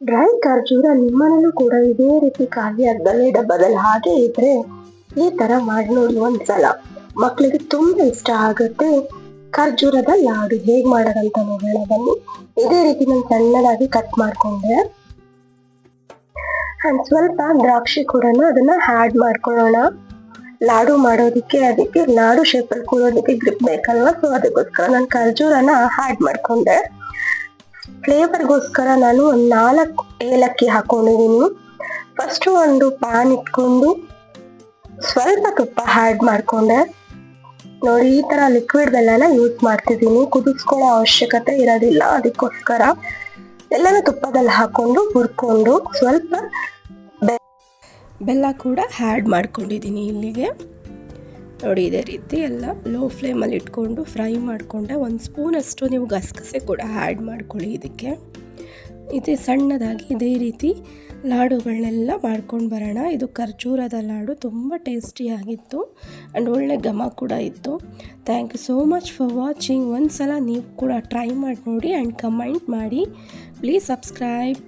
Dry ಖರ್ಜೂರ ನಿಮ್ಮನಲ್ಲೂ ಕೂಡ ಇದೇ ರೀತಿ ಖಾಲಿ ಅರ್ಧದಲ್ಲಿ ಡಬ್ಬದಲ್ಲಿ ಹಾಗೆ ಇದ್ರೆ ಈ ತರ ಮಾಡಿ ನೋಡಿ ಒಂದ್ಸಲ. ಮಕ್ಕಳಿಗೆ ತುಂಬಾ ಇಷ್ಟ ಆಗುತ್ತೆ. ಖರ್ಜೂರದ ಲಾಡು ಹೇಗ್ ಮಾಡೋದಂತ ನೋಡೋಣ ಬನ್ನಿ. ಇದೇ ರೀತಿ ನಾನು ಸಣ್ಣದಾಗಿ ಕಟ್ ಮಾಡ್ಕೊಂಡೆ. ಅಂಡ್ ಸ್ವಲ್ಪ ದ್ರಾಕ್ಷಿ ಕೂಡ ಅದನ್ನ ಆ್ಯಡ್ ಮಾಡ್ಕೊಳ್ಳೋಣ. ಲಾಡು ಮಾಡೋದಕ್ಕೆ ಅದಕ್ಕೆ ಲಾಡು ಶೇಪಲ್ಲಿ ಕೂರೋದಕ್ಕೆ ಗ್ರಿಪ್ ಬೇಕಲ್ವಾ, ಸೊ ಅದಕ್ಕೋಸ್ಕರ ನಾನು ಖರ್ಜೂರನ ಆ್ಯಡ್ ಮಾಡ್ಕೊಂಡೆ. ಫ್ಲೇವರ್ಗೋಸ್ಕರ ನಾನು ಒಂದು 4 ಏಲಕ್ಕಿ ಹಾಕೊಂಡಿದ್ದೀನಿ. ಫಸ್ಟು ಒಂದು ಪ್ಯಾನ್ ಇಟ್ಕೊಂಡು ಸ್ವಲ್ಪ ತುಪ್ಪ ಆ್ಯಡ್ ಮಾಡ್ಕೊಂಡೆ. ನೋಡಿ ಈ ತರ ಲಿಕ್ವಿಡ್ ಬೆಲ್ಲನ ಯೂಸ್ ಮಾಡ್ತಿದ್ದೀನಿ, ಕುದಿಸ್ಕೊಳ್ಳೋ ಅವಶ್ಯಕತೆ ಇರೋದಿಲ್ಲ. ಅದಕ್ಕೋಸ್ಕರ ಎಲ್ಲನೂ ತುಪ್ಪದಲ್ಲಿ ಹಾಕೊಂಡು ಹುರ್ಕೊಂಡು ಸ್ವಲ್ಪ ಬೆಲ್ಲ ಕೂಡ ಆ್ಯಡ್ ಮಾಡ್ಕೊಂಡಿದ್ದೀನಿ ಇಲ್ಲಿಗೆ. ನೋಡಿ ಇದೇ ರೀತಿ ಎಲ್ಲ ಲೋ ಫ್ಲೇಮಲ್ಲಿ ಇಟ್ಕೊಂಡು ಫ್ರೈ ಮಾಡಿಕೊಂಡೆ. 1 ಸ್ಪೂನಷ್ಟು ನೀವು ಗಸಗಸೆ ಕೂಡ ಆ್ಯಡ್ ಮಾಡ್ಕೊಳ್ಳಿ ಇದಕ್ಕೆ. ಇದೇ ಸಣ್ಣದಾಗಿ ಇದೇ ರೀತಿ ಲಾಡುಗಳನ್ನೆಲ್ಲ ಮಾಡ್ಕೊಂಡು ಬರೋಣ. ಇದು ಖರ್ಜೂರದ ಲಾಡು ತುಂಬ ಟೇಸ್ಟಿಯಾಗಿತ್ತು ಆ್ಯಂಡ್ ಒಳ್ಳೆ ಘಮ ಕೂಡ ಇತ್ತು. Thank you so much for watching. ಒಂದು ಸಲ ನೀವು ಕೂಡ ಟ್ರೈ ಮಾಡಿ ನೋಡಿ ಆ್ಯಂಡ್ ಕಮೆಂಟ್ ಮಾಡಿ. Please subscribe.